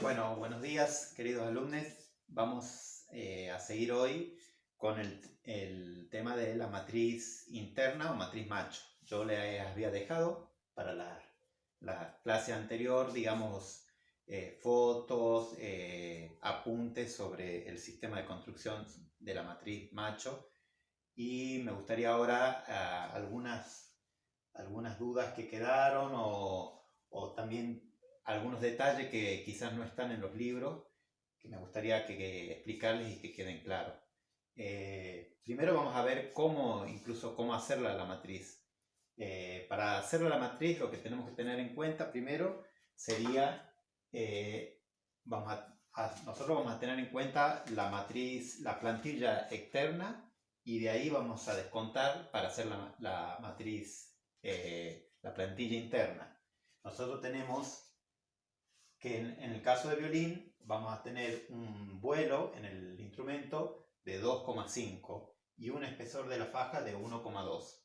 Bueno, buenos días, queridos alumnos. Vamos a seguir hoy con el tema de la matriz interna o matriz macho. Yo le había dejado para la clase anterior, digamos, fotos, apuntes sobre el sistema de construcción de la matriz macho. Y me gustaría ahora algunas dudas que quedaron o también algunos detalles que quizás no están en los libros, que me gustaría que explicarles y que queden claros. Primero vamos a ver incluso cómo hacerla la matriz. Para hacerla la matriz, lo que tenemos que tener en cuenta primero sería, nosotros vamos a tener en cuenta la matriz, la plantilla externa, y de ahí vamos a descontar para hacer la matriz, la plantilla interna. Nosotros tenemos que en el caso de violín vamos a tener un vuelo en el instrumento de 2,5 y un espesor de la faja de 1,2.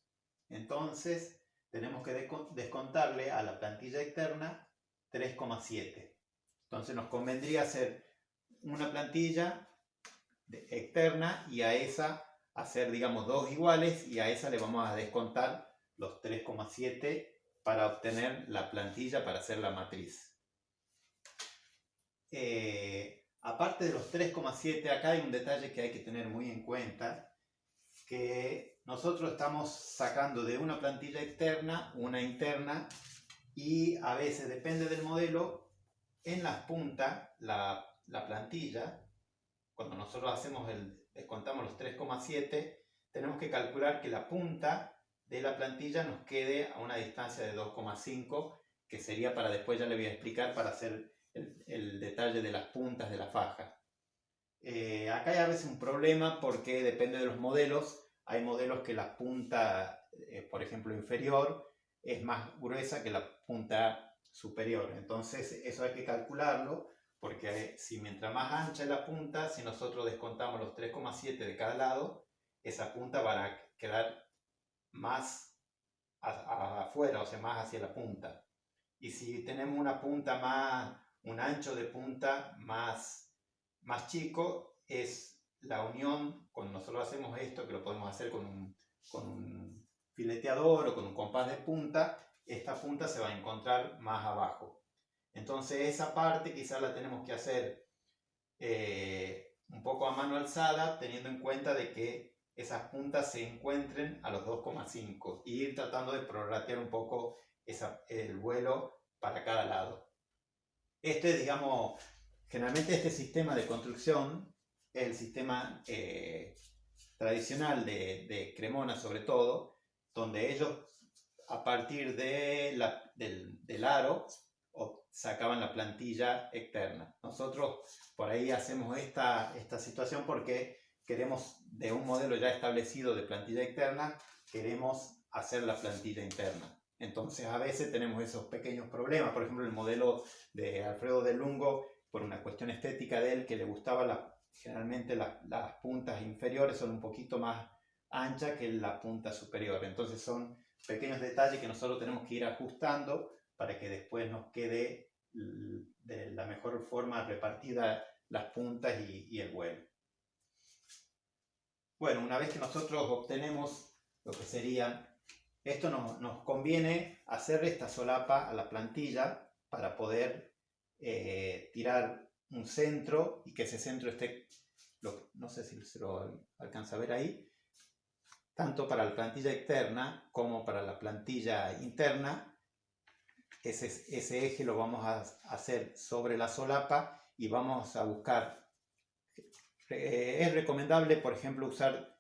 Entonces tenemos que descontarle a la plantilla externa 3,7. Entonces nos convendría hacer una plantilla externa y a esa hacer, digamos, dos iguales, y a esa le vamos a descontar los 3,7 para obtener la plantilla para hacer la matriz. Aparte de los 3,7, acá hay un detalle que hay que tener muy en cuenta, que nosotros estamos sacando de una plantilla externa una interna, y a veces, depende del modelo, en las puntas, la plantilla, cuando nosotros descontamos los 3,7, tenemos que calcular que la punta de la plantilla nos quede a una distancia de 2,5, que sería para después, ya le voy a explicar, para hacer el detalle de las puntas de la faja. Acá hay a veces un problema porque depende de los modelos. Hay modelos que la punta, por ejemplo, inferior, es más gruesa que la punta superior. Entonces eso hay que calcularlo, porque si mientras más ancha es la punta, si nosotros descontamos los 3,7 de cada lado, esa punta va a quedar más afuera, o sea, más hacia la punta. Y si tenemos un ancho de punta más chico, es la unión. Cuando nosotros hacemos esto, que lo podemos hacer con un fileteador o con un compás de punta, esta punta se va a encontrar más abajo. Entonces esa parte quizás la tenemos que hacer un poco a mano alzada, teniendo en cuenta de que esas puntas se encuentren a los 2,5 y ir tratando de prorratear un poco el vuelo para cada lado. Digamos, generalmente este sistema de construcción es el sistema tradicional de Cremona, sobre todo, donde ellos, a partir del aro, sacaban la plantilla externa. Nosotros por ahí hacemos esta situación porque queremos, de un modelo ya establecido de plantilla externa, queremos hacer la plantilla interna. Entonces a veces tenemos esos pequeños problemas. Por ejemplo, el modelo de Alfredo de Lungo, por una cuestión estética de él, que le gustaba generalmente las puntas inferiores son un poquito más anchas que la punta superior. Entonces son pequeños detalles que nosotros tenemos que ir ajustando para que después nos quede de la mejor forma repartida las puntas y el vuelo. Bueno, una vez que nosotros obtenemos lo que sería esto, nos conviene hacer esta solapa a la plantilla para poder tirar un centro, y que ese centro esté, no sé si se lo alcanza a ver ahí, tanto para la plantilla externa como para la plantilla interna. Ese eje lo vamos a hacer sobre la solapa y vamos a buscar. Es recomendable, por ejemplo, usar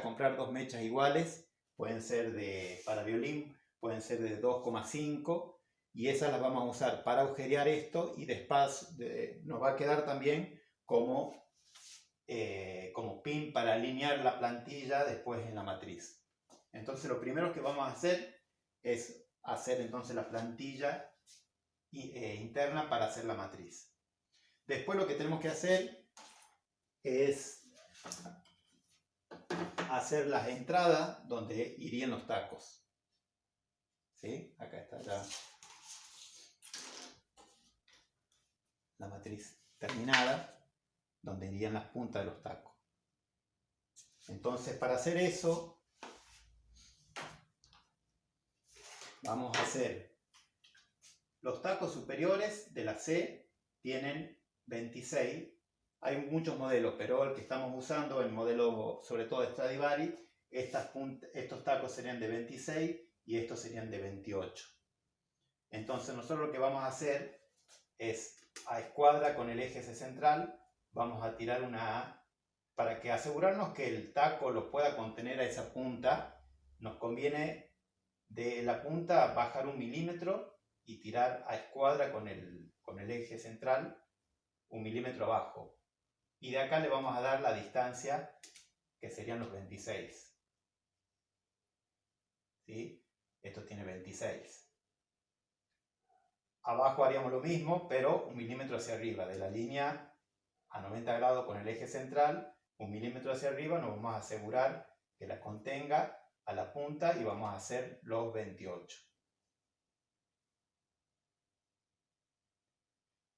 comprar dos mechas iguales. Pueden ser para violín, pueden ser de 2,5, y esas las vamos a usar para agujerear esto, y después nos va a quedar también como pin para alinear la plantilla después en la matriz. Entonces lo primero que vamos a hacer es hacer entonces la plantilla interna para hacer la matriz. Después lo que tenemos que hacer es hacer las entradas donde irían los tacos. ¿Sí? Acá está ya la matriz terminada, donde irían las puntas de los tacos. Entonces, para hacer eso, vamos a hacer los tacos superiores de la C, tienen 26. Hay muchos modelos, pero el que estamos usando, el modelo sobre todo de Stradivari, estos tacos serían de 26 y estos serían de 28. Entonces nosotros lo que vamos a hacer es, a escuadra con el eje central, vamos a tirar una, para que asegurarnos que el taco lo pueda contener a esa punta, nos conviene de la punta bajar 1 milímetro y tirar a escuadra con el eje central 1 milímetro abajo. Y de acá le vamos a dar la distancia que serían los 26. ¿Sí? Esto tiene 26. Abajo haríamos lo mismo, pero 1 milímetro hacia arriba. De la línea a 90 grados con el eje central, 1 milímetro hacia arriba, nos vamos a asegurar que la contenga a la punta y vamos a hacer los 28.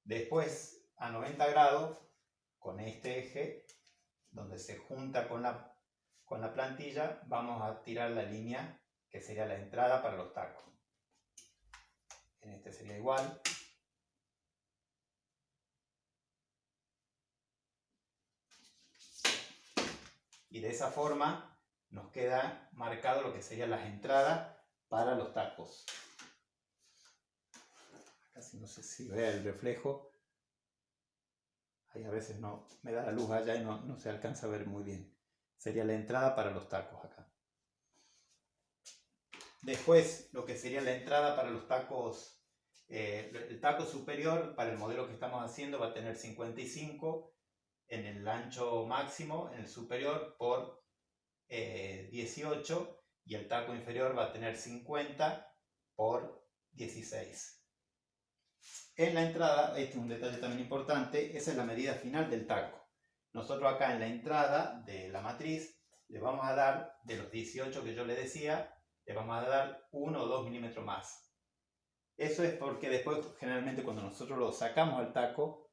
Después, a 90 grados, con este eje, donde se junta con la plantilla, vamos a tirar la línea que sería la entrada para los tacos. En este sería igual. Y de esa forma nos queda marcado lo que serían las entradas para los tacos. Casi no sé si ve el reflejo. Ahí a veces no me da la luz allá y no se alcanza a ver muy bien. Sería la entrada para los tacos acá. Después, lo que sería la entrada para los tacos, el taco superior para el modelo que estamos haciendo va a tener 55 en el ancho máximo, en el superior, por 18, y el taco inferior va a tener 50 por 16. En la entrada, este es un detalle también importante, esa es la medida final del taco. Nosotros acá en la entrada de la matriz le vamos a dar, de los 18 que yo le decía, le vamos a dar 1 o 2 milímetros más. Eso es porque después, generalmente, cuando nosotros lo sacamos al taco,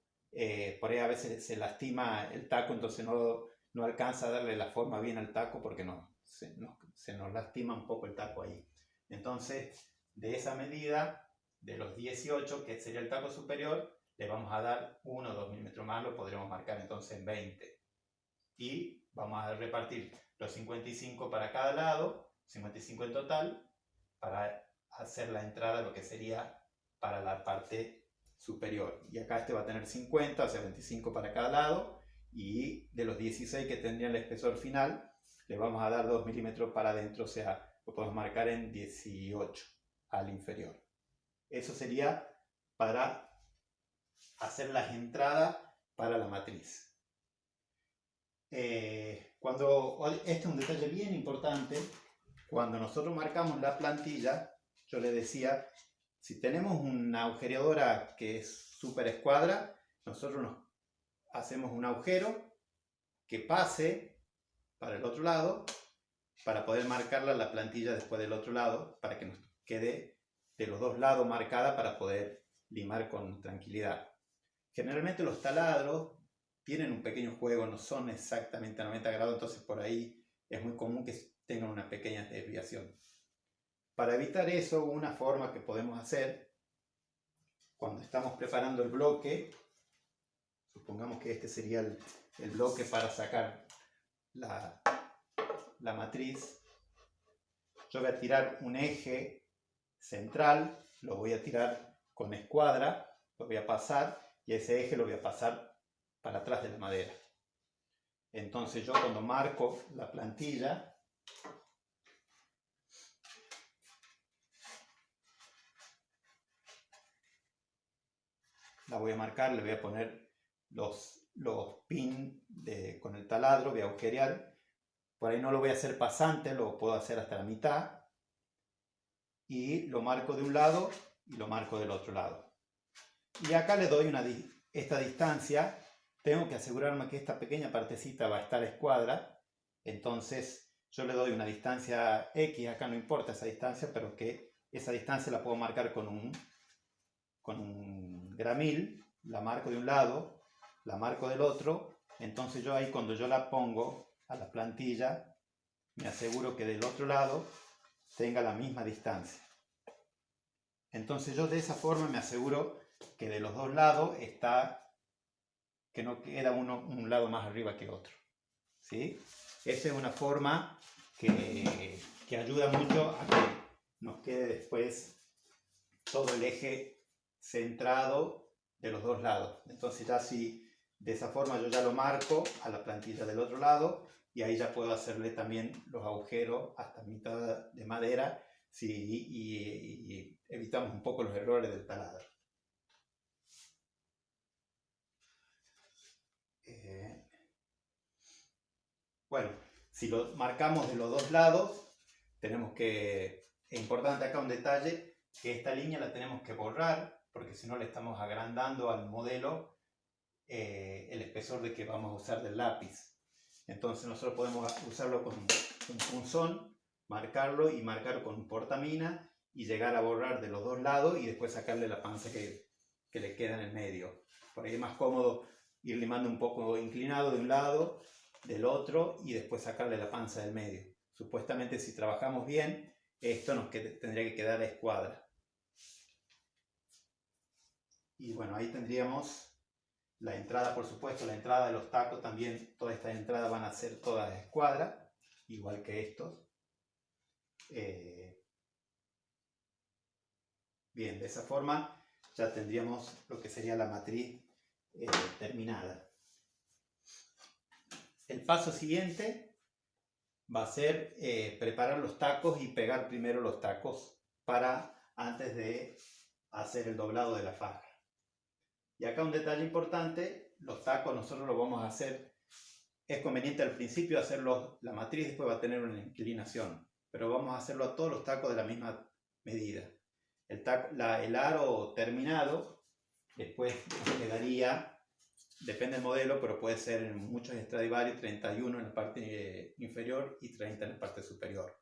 por ahí a veces se lastima el taco, entonces no alcanza a darle la forma bien al taco porque se nos lastima un poco el taco ahí. Entonces, de esa medida, de los 18, que sería el taco superior, le vamos a dar 1 o 2 milímetros más, lo podremos marcar entonces en 20. Y vamos a repartir los 55 para cada lado, 55 en total, para hacer la entrada, lo que sería para la parte superior. Y acá este va a tener 50, o sea 25 para cada lado, y de los 16 que tendría el espesor final, le vamos a dar 2 milímetros para adentro, o sea, lo podemos marcar en 18 al inferior. Eso sería para hacer las entradas para la matriz. Este es un detalle bien importante. Cuando nosotros marcamos la plantilla, yo le decía, si tenemos una agujereadora que es súper escuadra, nosotros nos hacemos un agujero que pase para el otro lado para poder marcarla la plantilla después del otro lado, para que nos quede de los dos lados marcada para poder limar con tranquilidad. Generalmente los taladros tienen un pequeño juego, no son exactamente a 90 grados, entonces por ahí es muy común que tengan una pequeña desviación. Para evitar eso, una forma que podemos hacer, cuando estamos preparando el bloque, supongamos que este sería el bloque para sacar la matriz, yo voy a tirar un eje central, lo voy a tirar con escuadra, lo voy a pasar y ese eje lo voy a pasar para atrás de la madera. Entonces yo cuando marco la plantilla, la voy a marcar, le voy a poner los pins con el taladro, voy a agujerear. Por ahí no lo voy a hacer pasante, lo puedo hacer hasta la mitad. Y lo marco de un lado y lo marco del otro lado. Y acá le doy esta distancia. Tengo que asegurarme que esta pequeña partecita va a estar a escuadra. Entonces yo le doy una distancia X, acá no importa esa distancia, pero que esa distancia la puedo marcar con un gramil. la marco de un lado, la marco del otro, entonces yo ahí cuando yo la pongo a la plantilla, me aseguro que del otro lado tenga la misma distancia. Entonces yo de esa forma me aseguro que de los dos lados que no queda un lado más arriba que otro. ¿Sí? Esa es una forma que ayuda mucho a que nos quede después todo el eje centrado de los dos lados. Entonces ya si de esa forma yo ya lo marco a la plantilla del otro lado y ahí ya puedo hacerle también los agujeros hasta mitad de madera y evitamos un poco los errores del taladro. Bueno, si lo marcamos de los dos lados, es importante acá un detalle, que esta línea la tenemos que borrar, porque si no le estamos agrandando al modelo el espesor de que vamos a usar del lápiz. Entonces nosotros podemos usarlo con un punzón, marcarlo y marcar con un portamina y llegar a borrar de los dos lados y después sacarle la panza que le queda en el medio. Por ahí es más cómodo ir limando un poco inclinado de un lado, del otro y después sacarle la panza del medio. Supuestamente si trabajamos bien, esto nos tendría que quedar a escuadra. Y bueno, ahí tendríamos la entrada, por supuesto, la entrada de los tacos también, todas estas entradas van a ser todas a escuadra, igual que estos. Bien, de esa forma ya tendríamos lo que sería la matriz terminada. El paso siguiente va a ser preparar los tacos y pegar primero los tacos antes de hacer el doblado de la faja. Y acá un detalle importante, los tacos nosotros los vamos a hacer, es conveniente al principio hacerlos, la matriz después va a tener una inclinación, pero vamos a hacerlo a todos los tacos de la misma medida. El aro terminado después quedaría, depende del modelo, pero puede ser en muchos Stradivarius 31 en la parte inferior y 30 en la parte superior.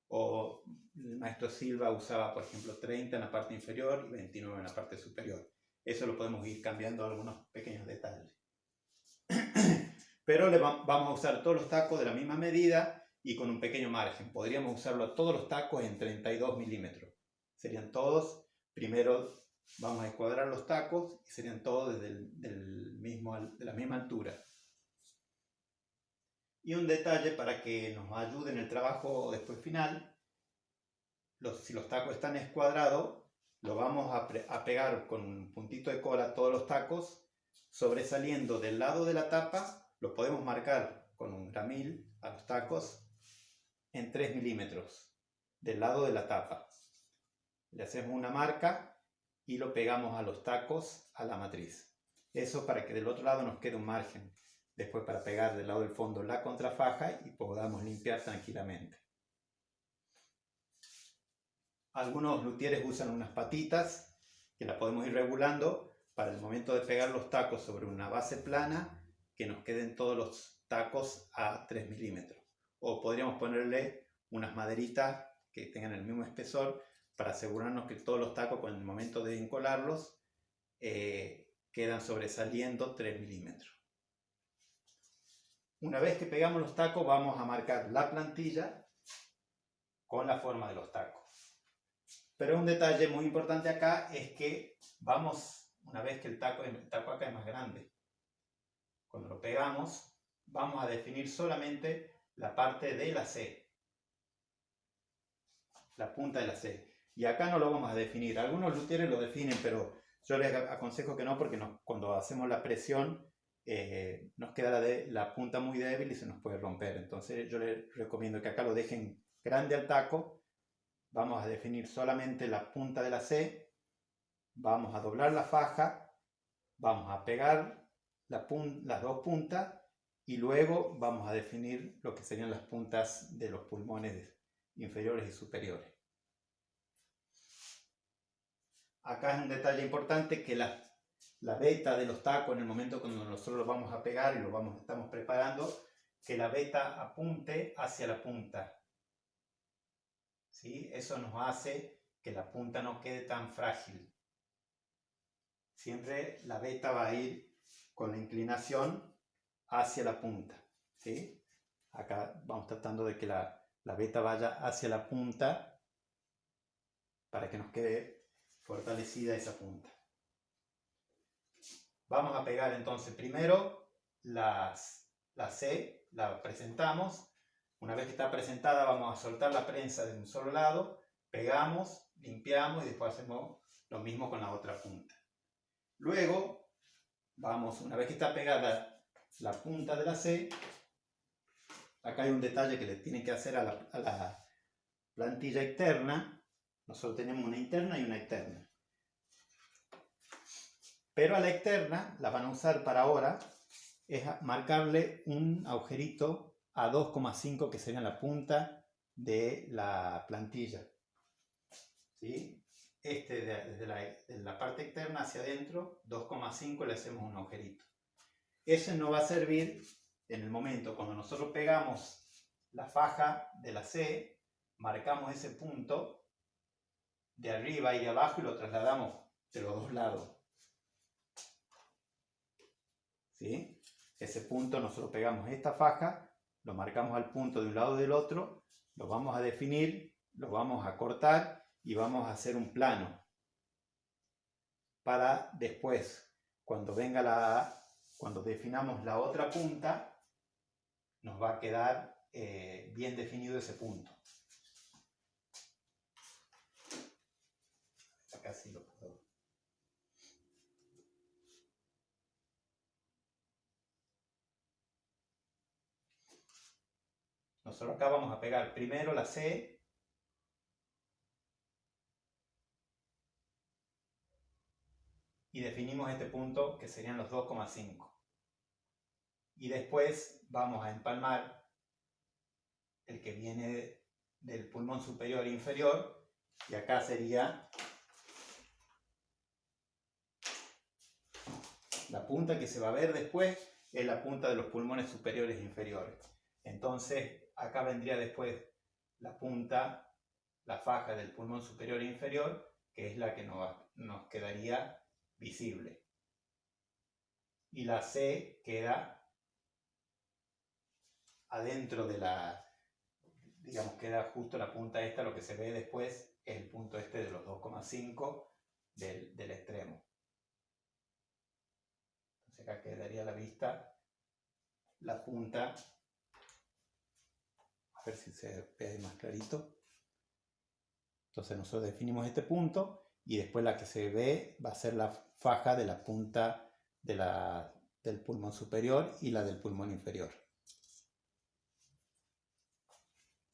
O el maestro Silva usaba, por ejemplo, 30 en la parte inferior y 29 en la parte superior. Eso lo podemos ir cambiando algunos pequeños detalles. Pero vamos a usar todos los tacos de la misma medida y con un pequeño margen. Podríamos usarlo a todos los tacos en 32 milímetros. Serían todos, primero vamos a escuadrar los tacos y serían todos de la misma altura. Y un detalle para que nos ayude en el trabajo después final, si los tacos están escuadrados, lo vamos a pegar con un puntito de cola a todos los tacos, sobresaliendo del lado de la tapa, lo podemos marcar con un gramil a los tacos en 3 milímetros del lado de la tapa. Le hacemos una marca y lo pegamos a los tacos a la matriz. Eso para que del otro lado nos quede un margen. Después para pegar del lado del fondo la contrafaja y podamos limpiar tranquilamente. Algunos luthieres usan unas patitas que las podemos ir regulando para el momento de pegar los tacos sobre una base plana que nos queden todos los tacos a 3 milímetros. O podríamos ponerle unas maderitas que tengan el mismo espesor para asegurarnos que todos los tacos con el momento de encolarlos quedan sobresaliendo 3 milímetros. Una vez que pegamos los tacos vamos a marcar la plantilla con la forma de los tacos. Pero un detalle muy importante acá es que una vez que el taco acá es más grande, cuando lo pegamos vamos a definir solamente la parte de la C, la punta de la C. Y acá no lo vamos a definir. Algunos luthieres lo definen, pero yo les aconsejo que no, porque cuando hacemos la presión nos queda la punta muy débil y se nos puede romper. Entonces yo les recomiendo que acá lo dejen grande al taco. Vamos a definir solamente la punta de la C, vamos a doblar la faja, vamos a pegar las dos puntas y luego vamos a definir lo que serían las puntas de los pulmones inferiores y superiores. Acá es un detalle importante que la veta de los tacos en el momento cuando nosotros los vamos a pegar y estamos preparando, que la veta apunte hacia la punta. ¿Sí? Eso nos hace que la punta no quede tan frágil. siempre la beta va a ir con la inclinación hacia la punta, ¿sí? Acá vamos tratando de que la beta vaya hacia la punta para que nos quede fortalecida esa punta. Vamos a pegar entonces primero la C, la presentamos. Una vez que está presentada vamos a soltar la prensa de un solo lado, pegamos, limpiamos y después hacemos lo mismo con la otra punta. Luego vamos, una vez que está pegada la punta de la C, acá hay un detalle que le tienen que hacer a la plantilla externa. Nosotros tenemos una interna y una externa. Pero a la externa la van a usar para ahora, es marcarle un agujerito a 2,5 que sería la punta de la plantilla. ¿Sí? Desde la parte externa hacia adentro, 2,5 le hacemos un agujerito. Ese nos va a servir en el momento cuando nosotros pegamos la faja de la C, marcamos ese punto de arriba y de abajo y lo trasladamos de los dos lados. ¿Sí? Ese punto nosotros pegamos esta faja, lo marcamos al punto de un lado y del otro, lo vamos a definir, lo vamos a cortar y vamos a hacer un plano para después, cuando definamos la otra punta, nos va a quedar bien definido ese punto. Acá sí lo puedo. Nosotros acá vamos a pegar primero la C. Y definimos este punto que serían los 2,5. Y después vamos a empalmar el que viene del pulmón superior e inferior. Y acá sería la punta que se va a ver después, es la punta de los pulmones superiores e inferiores. Entonces acá vendría después la punta, la faja del pulmón superior e inferior, que es la que nos quedaría visible. Y la C queda adentro de digamos, queda justo la punta esta, lo que se ve después es el punto este de los 2,5 del extremo. Entonces acá quedaría a la vista la punta, a ver si se ve más clarito. Entonces nosotros definimos este punto y después la que se ve va a ser la faja de la punta del pulmón superior y la del pulmón inferior.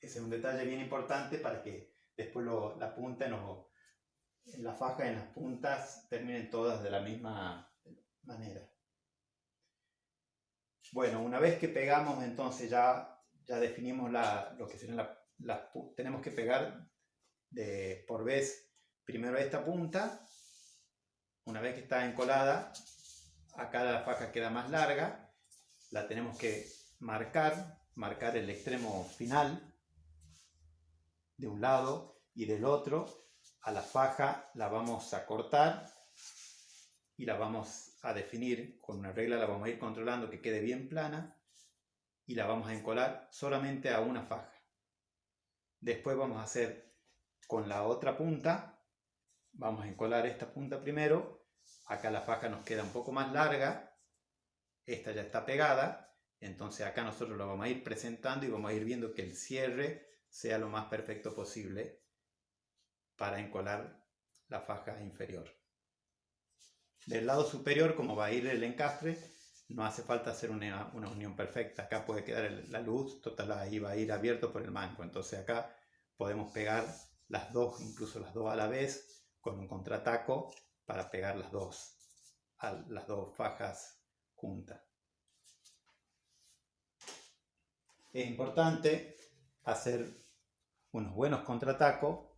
Ese es un detalle bien importante para que después la punta la faja en las puntas terminen todas de la misma manera. Bueno, una vez que pegamos, entonces ya definimos lo que serían tenemos que pegar por vez primero esta punta. Una vez que está encolada, acá la faja queda más larga, la tenemos que marcar el extremo final de un lado y del otro. A la faja la vamos a cortar y la vamos a definir con una regla, la vamos a ir controlando que quede bien plana y la vamos a encolar solamente a una faja. Después vamos a hacer con la otra punta, vamos a encolar esta punta primero. Acá la faja nos queda un poco más larga, esta ya está pegada, entonces acá nosotros lo vamos a ir presentando y vamos a ir viendo que el cierre sea lo más perfecto posible para encolar la faja inferior. Del lado superior, como va a ir el encastre, no hace falta hacer una unión perfecta. Acá puede quedar la luz, total ahí va a ir abierto por el mango. Entonces acá podemos pegar las dos, incluso las dos a la vez, con un contrataco para pegar las dos fajas juntas. Es importante hacer unos buenos contratacos,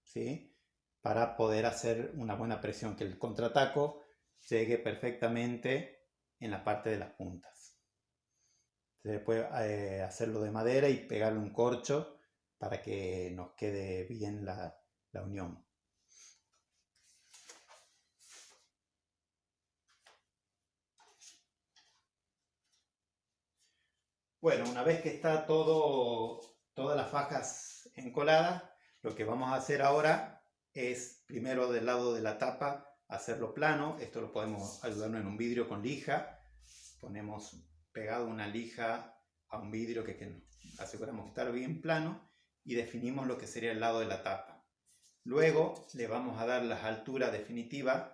¿sí?, para poder hacer una buena presión, que el contrataco llegue perfectamente en la parte de las puntas. Se puede hacerlo de madera y pegarle un corcho para que nos quede bien la unión. Bueno, una vez que está todas las fajas encoladas, lo que vamos a hacer ahora es primero del lado de la tapa hacerlo plano. Esto lo podemos ayudarnos en un vidrio con lija. Ponemos pegado una lija a un vidrio que nos aseguramos que está bien plano y definimos lo que sería el lado de la tapa. Luego le vamos a dar las alturas definitivas,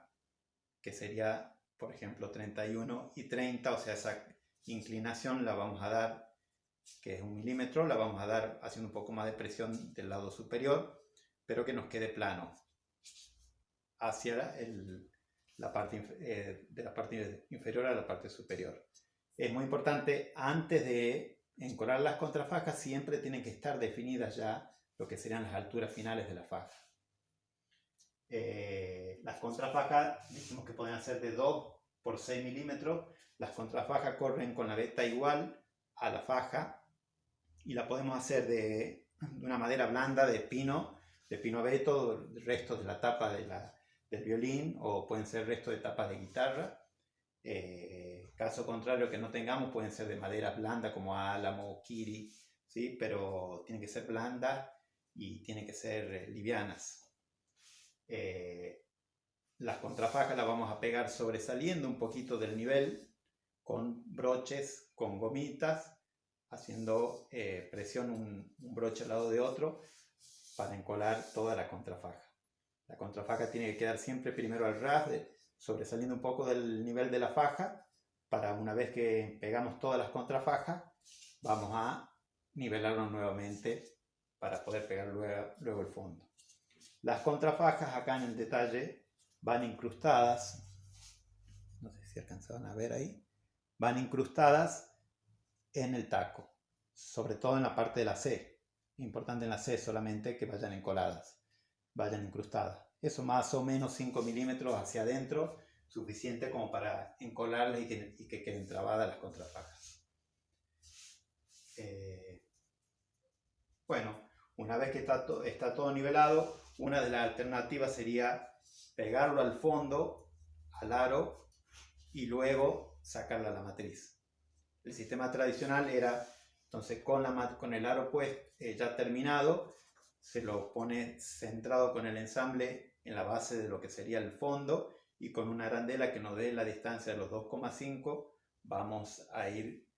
que sería, por ejemplo, 31 y 30, o sea, esa inclinación la vamos a dar, que es 1 milímetro, la vamos a dar haciendo un poco más de presión del lado superior, pero que nos quede plano hacia la parte de la parte inferior a la parte superior. Es muy importante, antes de encolar las contrafajas, siempre tienen que estar definidas ya lo que serían las alturas finales de la faja. Las contrafajas dijimos que pueden ser de 2 por 6 milímetros. Las contrafajas corren con la veta igual a la faja y la podemos hacer de una madera blanda de pino abeto, restos de la tapa del violín, o pueden ser restos de tapas de guitarra. Caso contrario que no tengamos, pueden ser de madera blanda como álamo o kiri, ¿sí? Pero tienen que ser blandas y tienen que ser livianas. Las contrafajas las vamos a pegar sobresaliendo un poquito del nivel con broches, con gomitas, haciendo presión un broche al lado de otro para encolar toda la contrafaja. La contrafaja tiene que quedar siempre primero al ras, sobresaliendo un poco del nivel de la faja, para una vez que pegamos todas las contrafajas, vamos a nivelarnos nuevamente para poder pegar luego el fondo. Las contrafajas acá en el detalle van incrustadas, no sé si alcanzaban a ver ahí, van incrustadas en el taco, sobre todo en la parte de la C. Importante en la C solamente que vayan encoladas, vayan incrustadas. Eso más o menos 5 milímetros hacia adentro, suficiente como para encolarlas y que queden trabadas las contrafajas. Bueno, una vez que está todo nivelado, una de las alternativas sería pegarlo al fondo, al aro, y luego sacarla a la matriz. El sistema tradicional era, entonces con el aro pues ya terminado, se lo pone centrado con el ensamble en la base de lo que sería el fondo, y con una arandela que nos dé la distancia de los 2,5 vamos a ir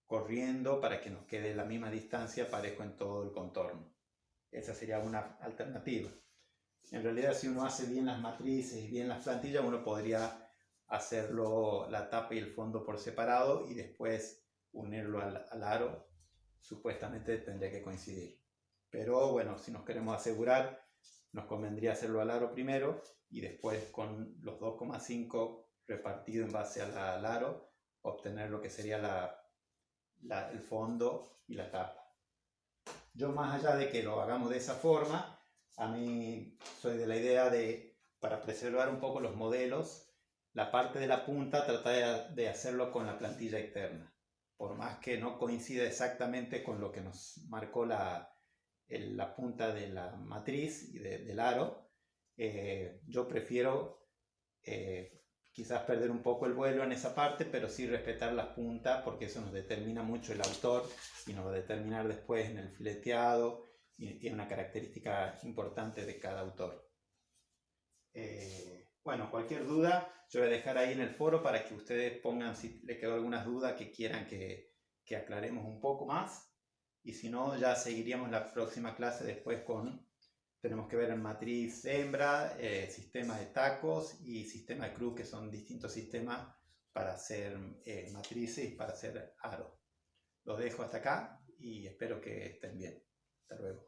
corriendo para que nos quede la misma distancia parejo en todo el contorno. Esa sería una alternativa. En realidad, si uno hace bien las matrices y bien las plantillas, uno podría hacerlo la tapa y el fondo por separado y después unirlo al aro. Supuestamente tendría que coincidir. Pero bueno, si nos queremos asegurar, nos convendría hacerlo al aro primero y después con los 2,5 repartido en base al aro, obtener lo que sería el fondo y la tapa. Yo, más allá de que lo hagamos de esa forma, a mí soy de la idea de, para preservar un poco los modelos, la parte de la punta tratar de hacerlo con la plantilla externa. Por más que no coincida exactamente con lo que nos marcó la punta de la matriz y del aro, yo prefiero quizás perder un poco el vuelo en esa parte, pero sí respetar las puntas, porque eso nos determina mucho el autor y nos va a determinar después en el fileteado, y tiene una característica importante de cada autor. Bueno, cualquier duda yo voy a dejar ahí en el foro para que ustedes pongan si les quedó algunas dudas que quieran que aclaremos un poco más, y si no ya seguiríamos la próxima clase después tenemos que ver en matriz hembra, sistemas de tacos y sistemas de cruz, que son distintos sistemas para hacer matrices y para hacer aro. Los dejo hasta acá y espero que estén bien. Hasta luego.